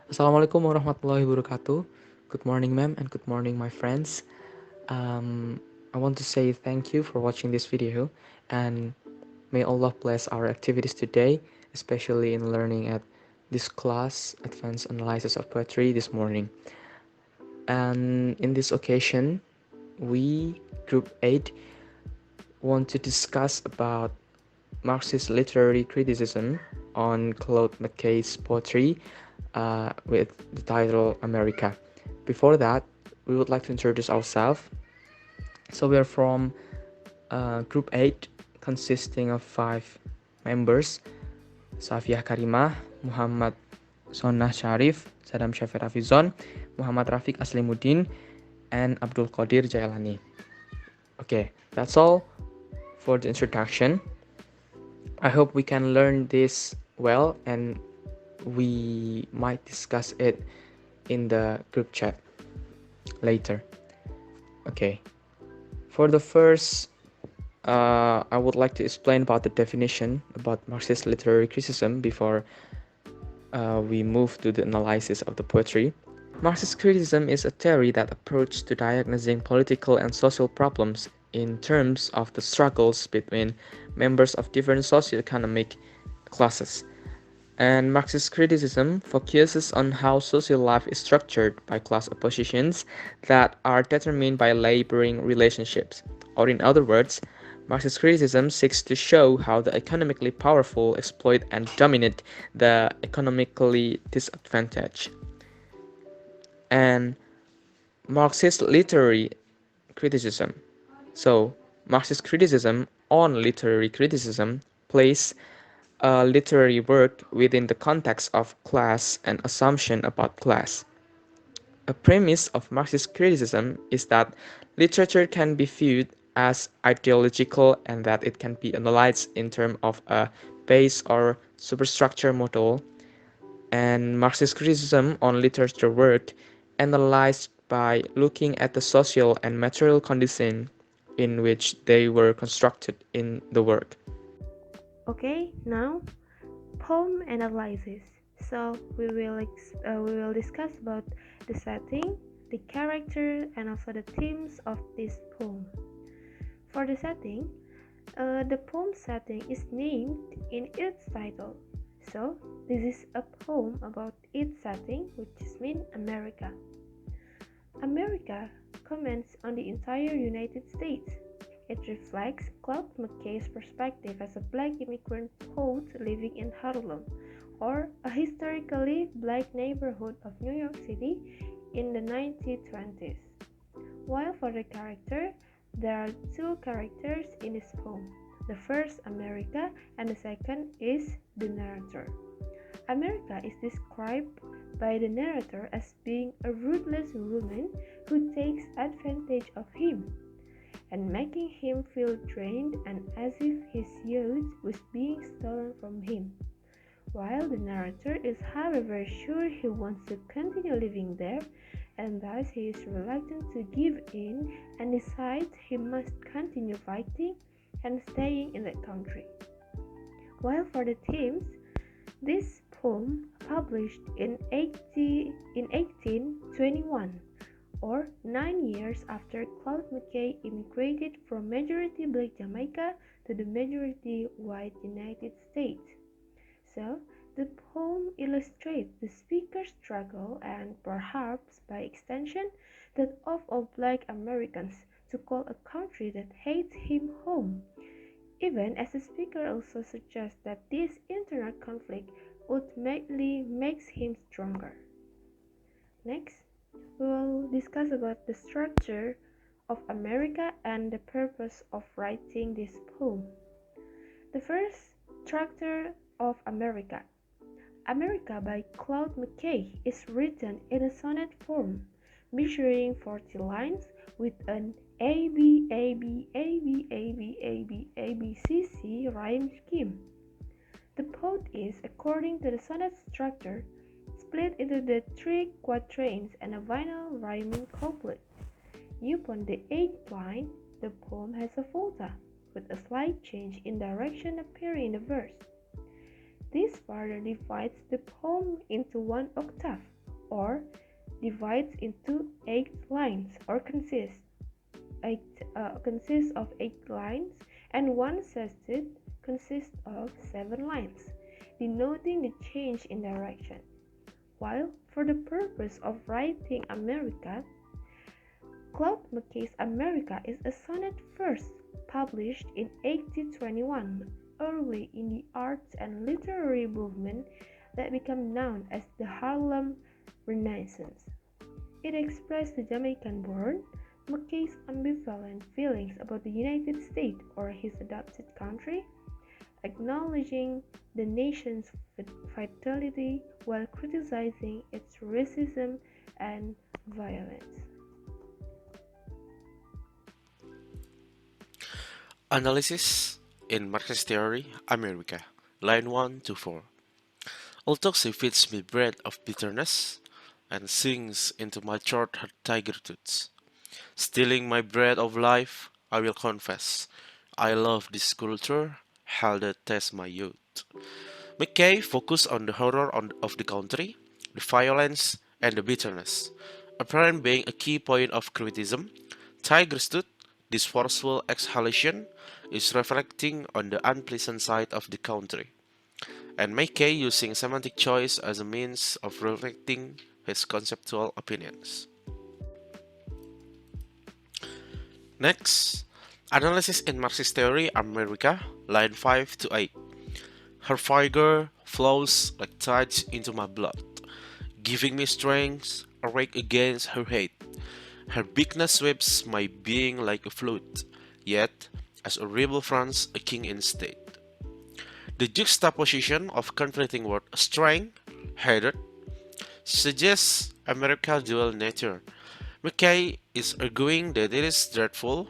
Assalamualaikum warahmatullahi wabarakatuh. Good morning, ma'am, and good morning, my friends. Um, I want to say thank you for watching this video, and may Allah bless our activities today, especially in learning at this class, Advanced Analysis of Poetry, this morning. And in this occasion, we, Group 8, want to discuss about Marxist literary criticism on Claude McKay's poetry with the title America. Before that, we would like to introduce ourselves. So we are from Group 8, consisting of 5 members: Safiah Karimah, Muhammad Sonah Sharif, Sadam Syafir Hafizon, Muhammad Rafiq Aslimuddin, and Abdul Qadir Jailani. Okay, that's all for the introduction. I hope we can learn this well, and we might discuss it in the group chat later. Okay, for the first, I would like to explain about the definition about Marxist literary criticism before we move to the analysis of the poetry. Marxist criticism is a theory that approaches to diagnosing political and social problems in terms of the struggles between members of different socioeconomic classes. And Marxist criticism focuses on how social life is structured by class oppositions that are determined by laboring relationships. Or, in other words, Marxist criticism seeks to show how the economically powerful exploit and dominate the economically disadvantaged. And Marxist literary criticism. So, Marxist criticism on literary criticism places a literary work within the context of class and assumption about class. A premise of Marxist criticism is that literature can be viewed as ideological and that it can be analyzed in terms of a base or superstructure model, and Marxist criticism on literature work analyzed by looking at the social and material conditions in which they were constructed in the work. Okay, now poem analysis. So we will discuss about the setting, the character, and also the themes of this poem. For the setting, the poem setting is named in its title. So this is a poem about its setting, which is mean America. America comments on the entire United States. It reflects Claude McKay's perspective as a black immigrant poet living in Harlem, or a historically black neighborhood of New York City in the 1920s. While for the character, there are two characters in this poem. The first, America, and the second is the narrator. America is described by the narrator as being a ruthless woman who takes advantage of him and making him feel drained and as if his youth was being stolen from him. While the narrator is however sure he wants to continue living there, and thus he is reluctant to give in and decides he must continue fighting and staying in the country. While for the themes, this poem, published in 1821, or 9 years after Claude McKay immigrated from majority black Jamaica to the majority white United States. So, the poem illustrates the speaker's struggle and perhaps by extension that of all black Americans to call a country that hates him home, even as the speaker also suggests that this internal conflict ultimately makes him stronger. Next, we will discuss about the structure of America and the purpose of writing this poem. The first, structure of America. America by Claude McKay is written in a sonnet form, measuring 40 lines with an A B A B A B A B A B A B C C rhyme scheme. The poem is, according to the sonnet structure, split into the 3 quatrains and a final rhyming couplet. Upon the 8th line, the poem has a volta, with a slight change in direction appearing in the verse. This further divides the poem into one octave, or divides into 8 lines or consists of 8 lines, and one sestet consists of 7 lines, denoting the change in direction. While for the purpose of writing America, Claude McKay's America is a sonnet first published in 1821, early in the arts and literary movement that became known as the Harlem Renaissance. It expressed the Jamaican-born McKay's ambivalent feelings about the United States or his adopted country, acknowledging the nation's vitality while criticizing its racism and violence. Analysis in Marxist Theory, America, line 1 to 4. Although she feeds me bread of bitterness and sinks into my throat her tiger tooths, stealing my bread of life, I will confess, I love this culture, hell that tests my youth. McKay focused on the horror of the country, the violence, and the bitterness, apparent being a key point of criticism. Tiger's tooth, this forceful exhalation, is reflecting on the unpleasant side of the country, and McKay using semantic choice as a means of reflecting his conceptual opinions. Next, analysis in Marxist theory, America, line 5 to 8. Her figure flows like tides into my blood, giving me strength, awake against her hate. Her bigness sweeps my being like a flute, yet, as a rebel fronts a king instead. The juxtaposition of conflicting words strength, hatred, suggests America's dual nature. McKay is arguing that it is dreadful,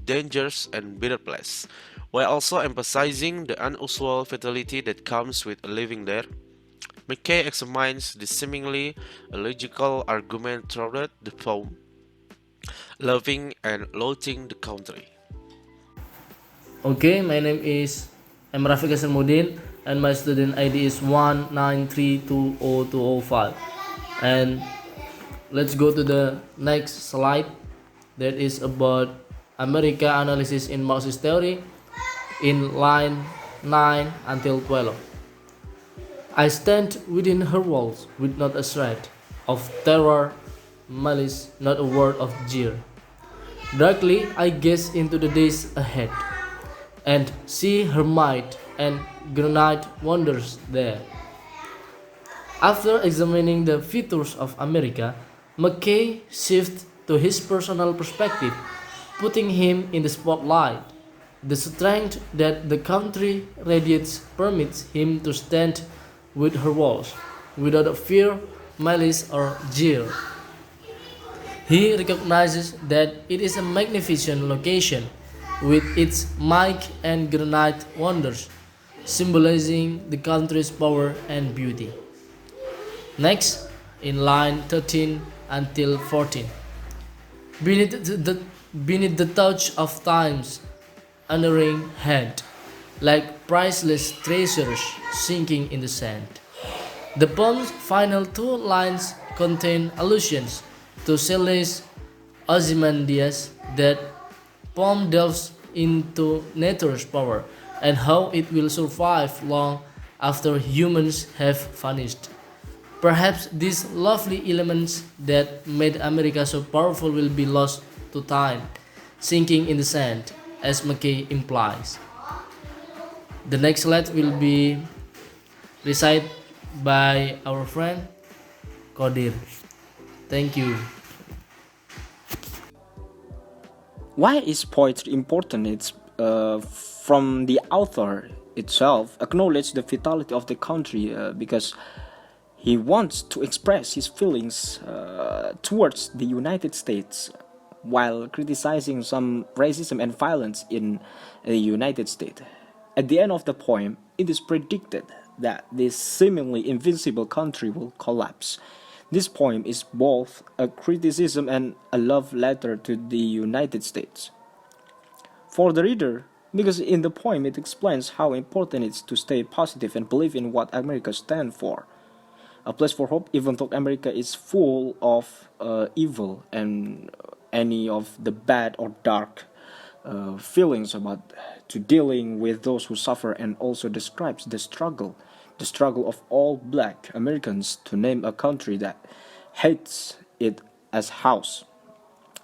dangerous, and bitter place, while also emphasizing the unusual fatality that comes with living there. McKay examines the seemingly illogical argument throughout the poem, loving and loathing the country. Okay, my name is Rafik Hasanuddin and my student ID is 193202005. And let's go to the next slide that is about America analysis in Marxist theory in line 9 until 12. I stand within her walls with not a shred of terror, malice, not a word of jeer. Darkly I gaze into the days ahead and see her might and granite wonders there. After examining the features of America, McKay shifts to his personal perspective, putting him in the spotlight. The strength that the country radiates permits him to stand with her walls, without fear, malice, or jeer. He recognizes that it is a magnificent location with its might and granite wonders, symbolizing the country's power and beauty. Next, in line 13 until 14. Beneath the touch of time's unerring hand, like priceless treasures sinking in the sand. The poem's final 2 lines contain allusions to Shelley's Ozymandias. That poem delves into nature's power and how it will survive long after humans have vanished. Perhaps these lovely elements that made America so powerful will be lost to time, sinking in the sand, as McKay implies. The next slide will be recited by our friend Claude. Thank you. Why is poetry important? It's from the author itself acknowledge the vitality of the country because he wants to express his feelings towards the United States while criticizing some racism and violence in the United States. At the end of the poem, it is predicted that this seemingly invincible country will collapse. This poem is both a criticism and a love letter to the United States. For the reader, because in the poem it explains how important it is to stay positive and believe in what America stands for. a place for hope, even though America is full of evil and any of the bad or dark feelings about to dealing with those who suffer, and also describes the struggle of all black Americans to name a country that hates it as house.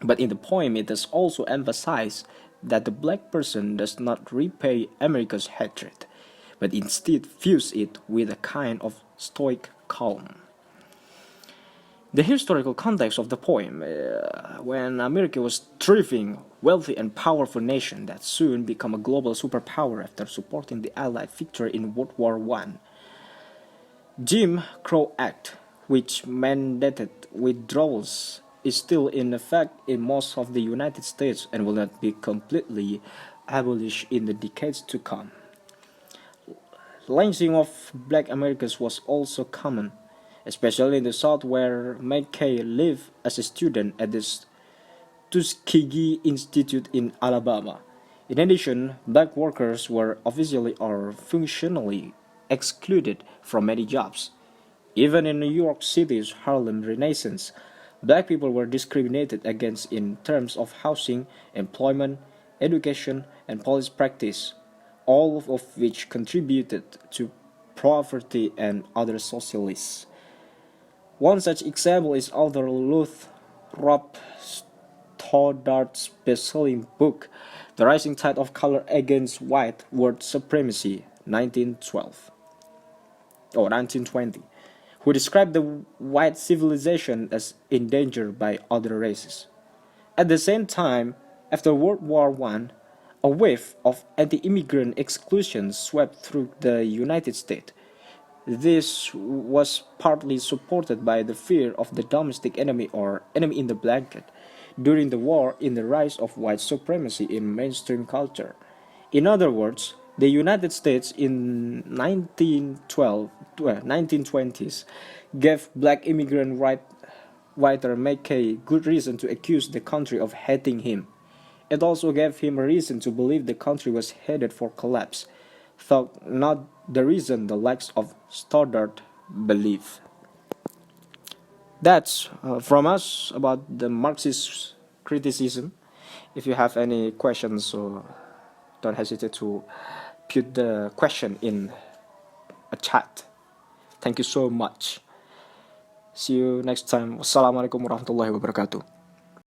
But in the poem, it is also emphasized that the black person does not repay America's hatred, but instead views it with a kind of stoic calm. The historical context of the poem, when America was thriving, wealthy and powerful nation that soon became a global superpower after supporting the Allied victory in World War I. Jim Crow Act, which mandated withdrawals, is still in effect in most of the United States and will not be completely abolished in the decades to come. Lynching of black Americans was also common, especially in the South, where McKay lived as a student at the Tuskegee Institute in Alabama. In addition, black workers were officially or functionally excluded from many jobs. Even in New York City's Harlem Renaissance, black people were discriminated against in terms of housing, employment, education, and police practice, all of which contributed to poverty and other socialists. One such example is author Rob Stoddard's best-selling book, The Rising Tide of Color Against White World Supremacy, 1920, who described the white civilization as endangered by other races. At the same time, after World War I, a wave of anti-immigrant exclusion swept through the United States. This was partly supported by the fear of the domestic enemy or enemy in the blanket during the war in the rise of white supremacy in mainstream culture. In other words, the United States in 1920s gave black immigrant writer McKay good reason to accuse the country of hating him. It also gave him a reason to believe the country was headed for collapse, though not the reason the likes of Stoddard believe. That's from us about the Marxist criticism. If you have any questions, so don't hesitate to put the question in a chat. Thank you so much. See you next time. Wassalamualaikum warahmatullahi wabarakatuh.